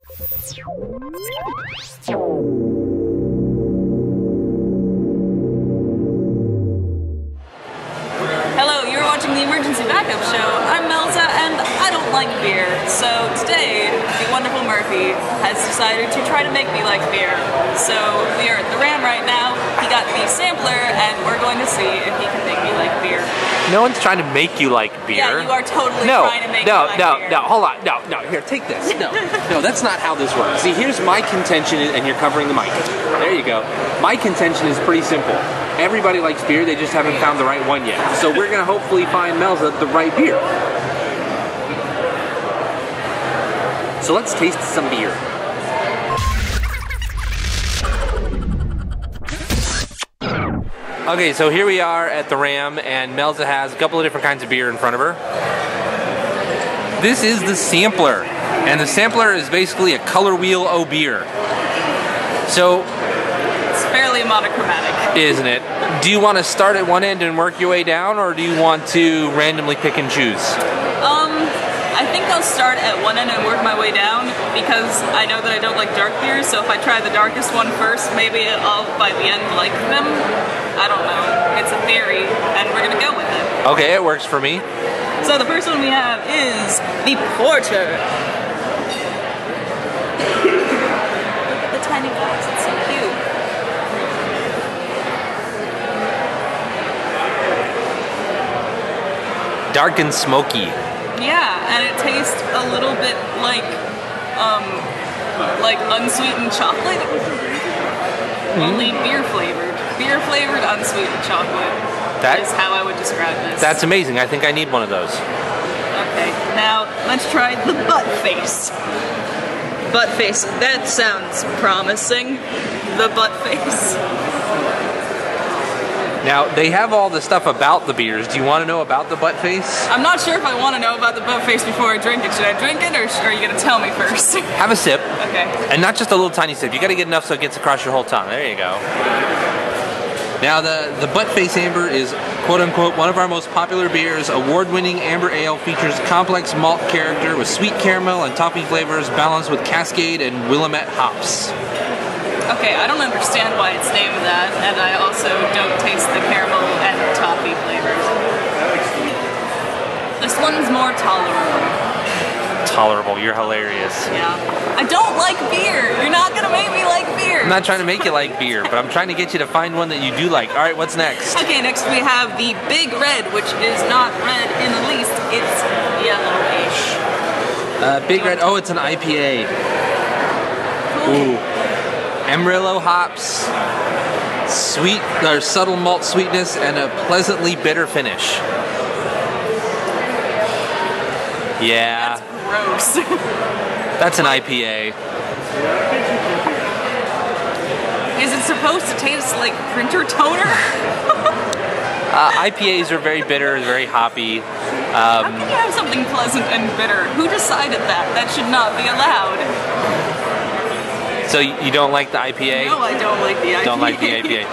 Hello, you're watching the Emergency Backup Show. I'm Melza, and I don't like beer. So today, the wonderful Murphy has decided to try to make me like beer. So we are at the Ram right now. He got the sampler, and we're going to see if he can make me like beer. No one's trying to make you like beer. Yeah, you are totally trying to make me like beer. No, hold on. No, here, take this. No, that's not how this works. See, here's my contention, and you're covering the mic. There you go. My contention is pretty simple. Everybody likes beer, they just haven't found the right one yet. So we're gonna hopefully find Melza the right beer. So let's taste some beer. Okay, so here we are at the Ram, and Melza has a couple of different kinds of beer in front of her. This is the sampler, and the sampler is basically a color wheel o' beer. So, it's fairly monochromatic, isn't it? Do you want to start at one end and work your way down, or do you want to randomly pick and choose? I think I'll start at one end and work my way down, because I know that I don't like dark beers, so if I try the darkest one first, maybe I'll, by the end, like them. I don't know. It's a theory, and we're gonna go with it. Okay, it works for me. So the first one we have is the Porter. The tiny box, it's so cute. Dark and smoky. Yeah, and it tastes a little bit like unsweetened chocolate. Only beer flavored. Beer flavored unsweetened chocolate. That is how I would describe this. That's amazing. I think I need one of those. Okay, now let's try the butt face. Butt face. That sounds promising. The butt face. Now, they have all the stuff about the beers. Do you want to know about the butt face? I'm not sure if I want to know about the butt face before I drink it. Should I drink it, or are you going to tell me first? Have a sip. Okay. And not just a little tiny sip. You got to get enough so it gets across your whole tongue. There you go. Now, the butt face amber is, quote-unquote, one of our most popular beers. Award-winning amber ale features complex malt character with sweet caramel and toffee flavors balanced with Cascade and Willamette hops. Okay, I don't understand why it's named that, and I also don't taste the caramel and toffee flavors. This one's more tolerable. Tolerable, you're hilarious. Yeah. I don't like beer! You're not gonna make me like beer! I'm not trying to make you like beer, but I'm trying to get you to find one that you do like. Alright, what's next? Okay, next we have the Big Red, which is not red in the least, it's yellowish. Big Red, oh, it's an IPA. Cool. Ooh. Amarillo hops, sweet or subtle malt sweetness, and a pleasantly bitter finish. Yeah. That's gross. That's an IPA. Is it supposed to taste like printer toner? IPAs are very bitter, very hoppy. How can you have something pleasant and bitter? Who decided that? That should not be allowed. So you don't like the IPA? No, I don't like the IPA. Don't like the IPA.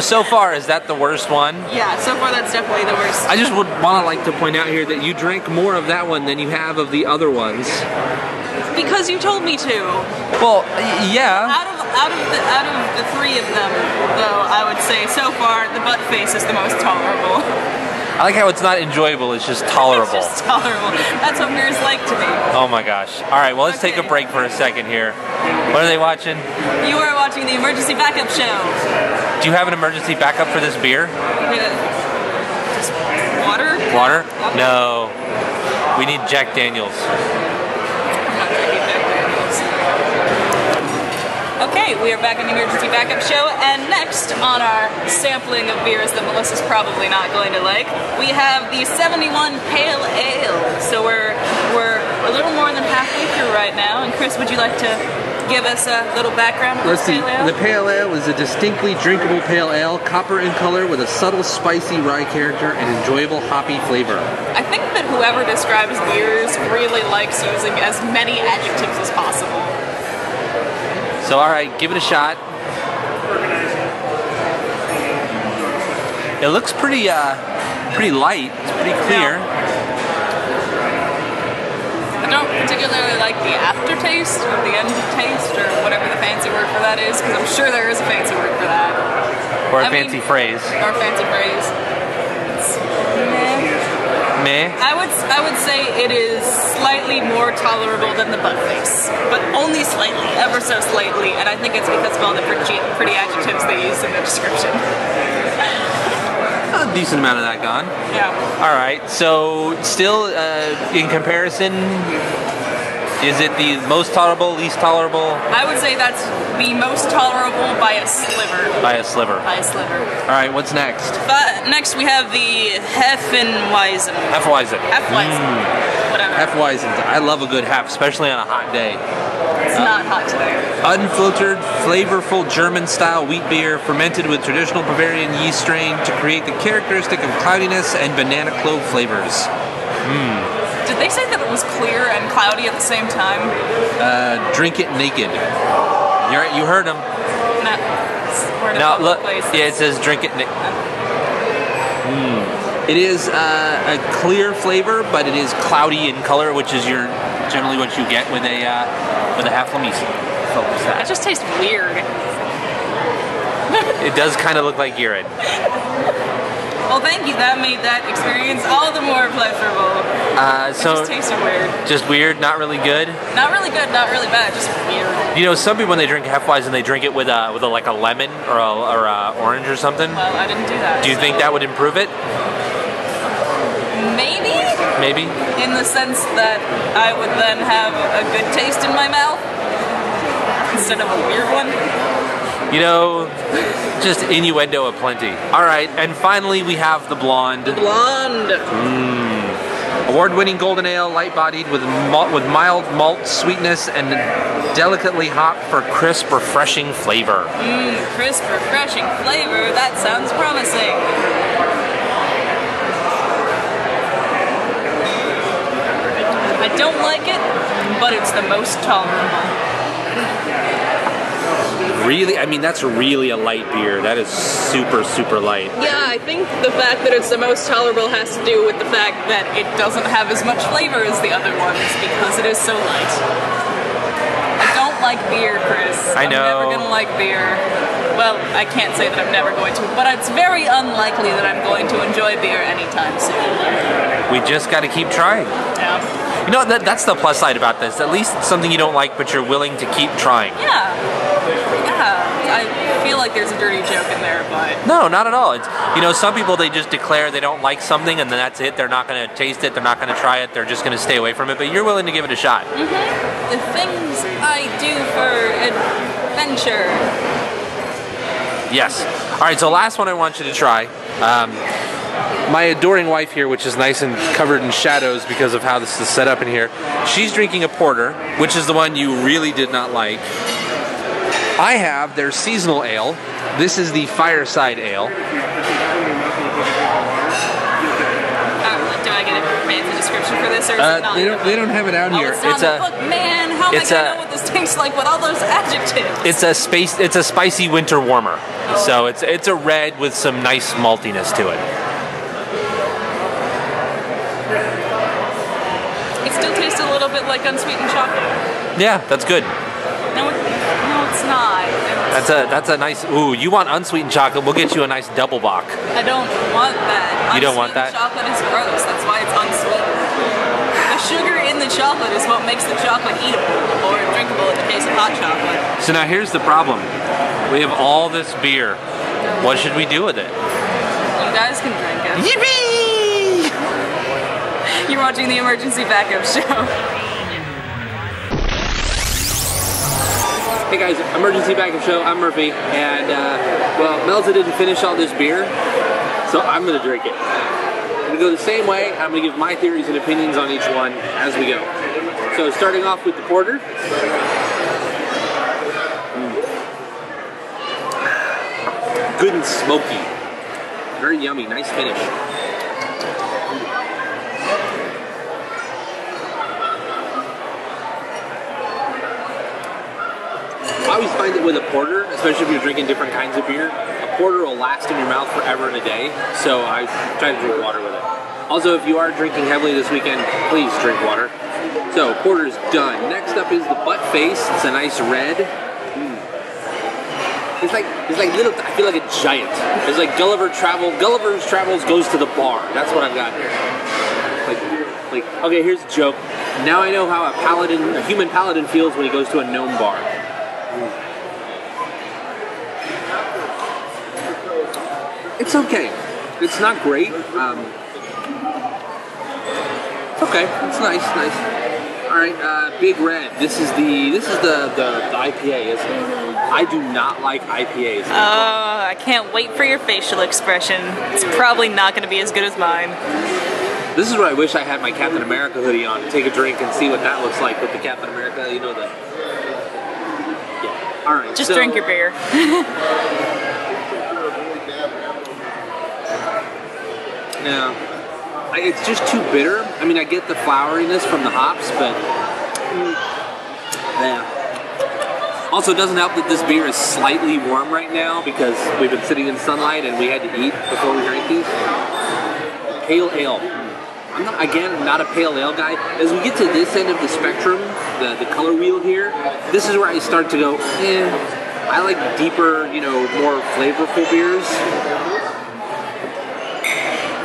So far, is that the worst one? Yeah, so far that's definitely the worst. I just would like to point out here that you drank more of that one than you have of the other ones. Because you told me to. Well, yeah. Out of the three of them, though, I would say so far the butt face is the most tolerable. I like how it's not enjoyable, it's just tolerable. It's just tolerable. That's what beer's like to me. Oh my gosh. Alright, well let's take a break for a second here. What are they watching? You are watching the Emergency Backup Show. Do you have an emergency backup for this beer? Just water? Water? No. We need Jack Daniels. I'm not drinking Jack Daniels. Okay, we are back in the Emergency Backup Show, and next on our sampling of beers that Melissa's probably not going to like, we have the 71 Pale Ale. So we're a little more than halfway through right now, and Chris, would you like to give us a little background of this Pale Ale? The Pale Ale is a distinctly drinkable Pale Ale, copper in color with a subtle spicy rye character and enjoyable hoppy flavor. I think that whoever describes beers really likes using as many adjectives as possible. So alright, give it a shot. It looks pretty light, it's pretty clear. I don't particularly like the aftertaste. taste, or the end taste, or whatever the fancy word for that is, because I'm sure there is a fancy word for that. Or a fancy phrase. Or a fancy phrase. It's meh. Meh? I would say it is slightly more tolerable than the butt face, but only slightly, ever so slightly, and I think it's because of all the pretty adjectives they use in the description. A decent amount of that gone. Yeah. All right, so still in comparison, is it the most tolerable, least tolerable? I would say that's the most tolerable by a sliver. By a sliver. By a sliver. All right, what's next? But next we have the Hefeweizen. Hefeweizen. Whatever. Hefeweizens. I love a good Hef, especially on a hot day. It's not hot today. Unfiltered, flavorful German-style wheat beer fermented with traditional Bavarian yeast strain to create the characteristic of cloudiness and banana clove flavors. Did they say that it was clear and cloudy at the same time? Drink it naked. You heard them. No, look. Yeah, it says drink it naked. It is a clear flavor, but it is cloudy in color, which is generally what you get with a Hefeweizen. It just tastes weird. It does kind of look like urine. Well, thank you. That made that experience all the more pleasurable. It just tasted weird. Just weird, not really good. Not really good, not really bad, just weird. You know, some people when they drink Hefeweizen, they drink it with like a lemon or a orange or something. Well, I didn't do that. Do you think that would improve it? Maybe. Maybe. In the sense that I would then have a good taste in my mouth instead of a weird one. You know, just innuendo aplenty. All right, and finally we have the blonde. Blonde. Award-winning golden ale, light-bodied with mild malt sweetness and delicately hopped for crisp, refreshing flavor. Crisp, refreshing flavor. That sounds promising. I don't like it, but it's the most tolerable. Really? I mean, that's really a light beer. That is super, super light. Yeah, I think the fact that it's the most tolerable has to do with the fact that it doesn't have as much flavor as the other ones because it is so light. I don't like beer, Chris. I know. I'm never gonna like beer. Well, I can't say that I'm never going to, but it's very unlikely that I'm going to enjoy beer anytime soon. We just got to keep trying. Yeah. You know, that's the plus side about this. At least it's something you don't like, but you're willing to keep trying. Yeah. I feel like there's a dirty joke in there, but... No, not at all. It's, you know, some people, they just declare they don't like something and then that's it. They're not going to taste it. They're not going to try it. They're just going to stay away from it. But you're willing to give it a shot. The things I do for adventure. Yes. All right, so last one I want you to try. My adoring wife here, which is nice and covered in shadows because of how this is set up in here, she's drinking a porter, which is the one you really did not like. I have their seasonal ale. This is the Fireside Ale. Do I get a fancy description for this, or is it not? They don't have it out here. It's not in the book. Man, how am I gonna know what this tastes like with all those adjectives? It's a spicy winter warmer. So it's a red with some nice maltiness to it. It still tastes a little bit like unsweetened chocolate. Yeah, that's good. No, it's not. That's a nice. Ooh, you want unsweetened chocolate? We'll get you a nice double bock. I don't want that. You don't want that? Chocolate is gross. That's why it's unsweetened. The sugar in the chocolate is what makes the chocolate eatable or drinkable in the case of hot chocolate. So now here's the problem. We have all this beer. What should we do with it? You guys can drink it. Yippee! You're watching the Emergency Backup Show. Hey guys, Emergency Backup Show, I'm Murphy, and well, Melza didn't finish all this beer, so I'm going to drink it. I'm going to go the same way. I'm going to give my theories and opinions on each one as we go. So starting off with the porter. Good and smoky. Very yummy, nice finish. I always find that with a porter, especially if you're drinking different kinds of beer, a porter will last in your mouth forever and a day, so I try to drink water with it. Also, if you are drinking heavily this weekend, please drink water. So, porter's done. Next up is the butt face. It's a nice red. It's like little, I feel like a giant. It's like Gulliver's Travels goes to the bar. That's what I've got here. Like, okay, here's a joke. Now I know how a human paladin feels when he goes to a gnome bar. It's okay. It's not great. It's okay. It's nice. All right, Big Red. This is the IPA, isn't it? I do not like IPAs. Oh, I can't wait for your facial expression. It's probably not going to be as good as mine. This is where I wish I had my Captain America hoodie on to take a drink and see what that looks like with the Captain America. You know the. Yeah. All right. Just drink your beer. Yeah. It's just too bitter. I mean, I get the floweriness from the hops, but yeah. Also, it doesn't help that this beer is slightly warm right now because we've been sitting in sunlight and we had to eat before we drank these. Pale ale. I'm not a pale ale guy. As we get to this end of the spectrum, the color wheel here, this is where I start to go, I like deeper, more flavorful beers.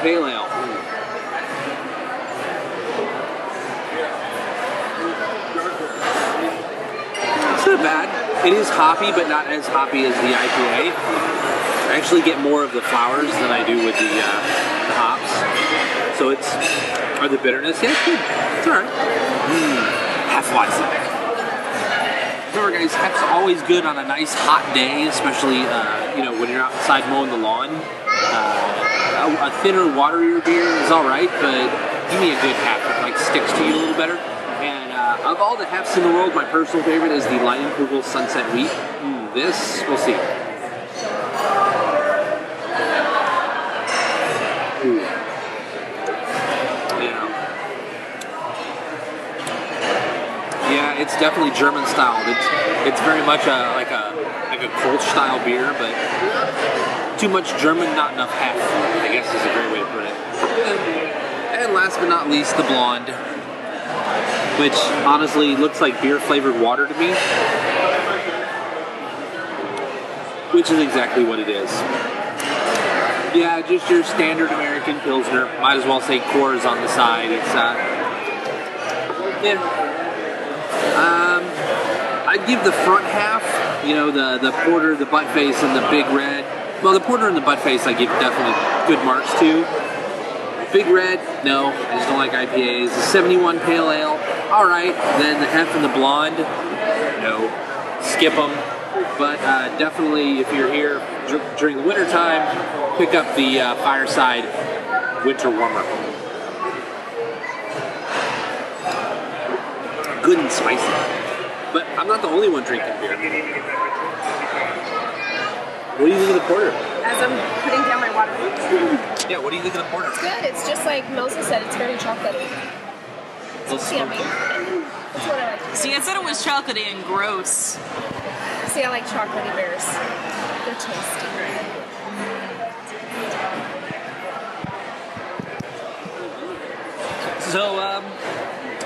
Pale ale. It's not bad. It is hoppy, but not as hoppy as the IPA. I actually get more of the flowers than I do with the hops. So or the bitterness. Yeah, it's good. It's alright. Hefeweizen. Remember guys, Hef's always good on a nice hot day, especially, when you're outside mowing the lawn. A thinner, waterier beer is alright, but give me a good Hef that sticks to you a little better. And of all the Hefs in the world, my personal favorite is the Leinenkugel Sunset Wheat. This, we'll see. Yeah, it's definitely German styled. It's very much like a Kolsch style beer, but too much German, not enough Hef, I guess is a great way to put it. And last but not least, the blonde, which honestly looks like beer flavored water to me, which is exactly what it is. Yeah, just your standard American Pilsner. Might as well say Coors on the side. It's I'd give the front half, the porter, the butt face, and the Big Red. Well, the porter and the butt face I give definitely good marks to. Big Red, no, I just don't like IPAs. The 71 Pale Ale, all right. Then the Hef and the Blonde, no, skip them. But definitely, if you're here during the winter time, pick up the Fireside Winter Warmer. Good and spicy. But I'm not the only one drinking beer. What do you think of the porter? As I'm putting down my water. Yeah, what do you think of the porter? It's good. It's just like Melza said, it's very chocolatey. It's yummy. That's what I like. See, I said it was chocolatey and gross. See, I like chocolatey beers. They're tasty. So, I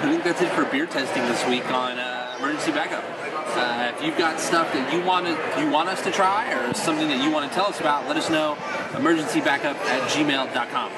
think that's it for beer testing this week on Emergency Backup. If you've got stuff that you want us to try or something that you want to tell us about, let us know. emergencybackup@gmail.com.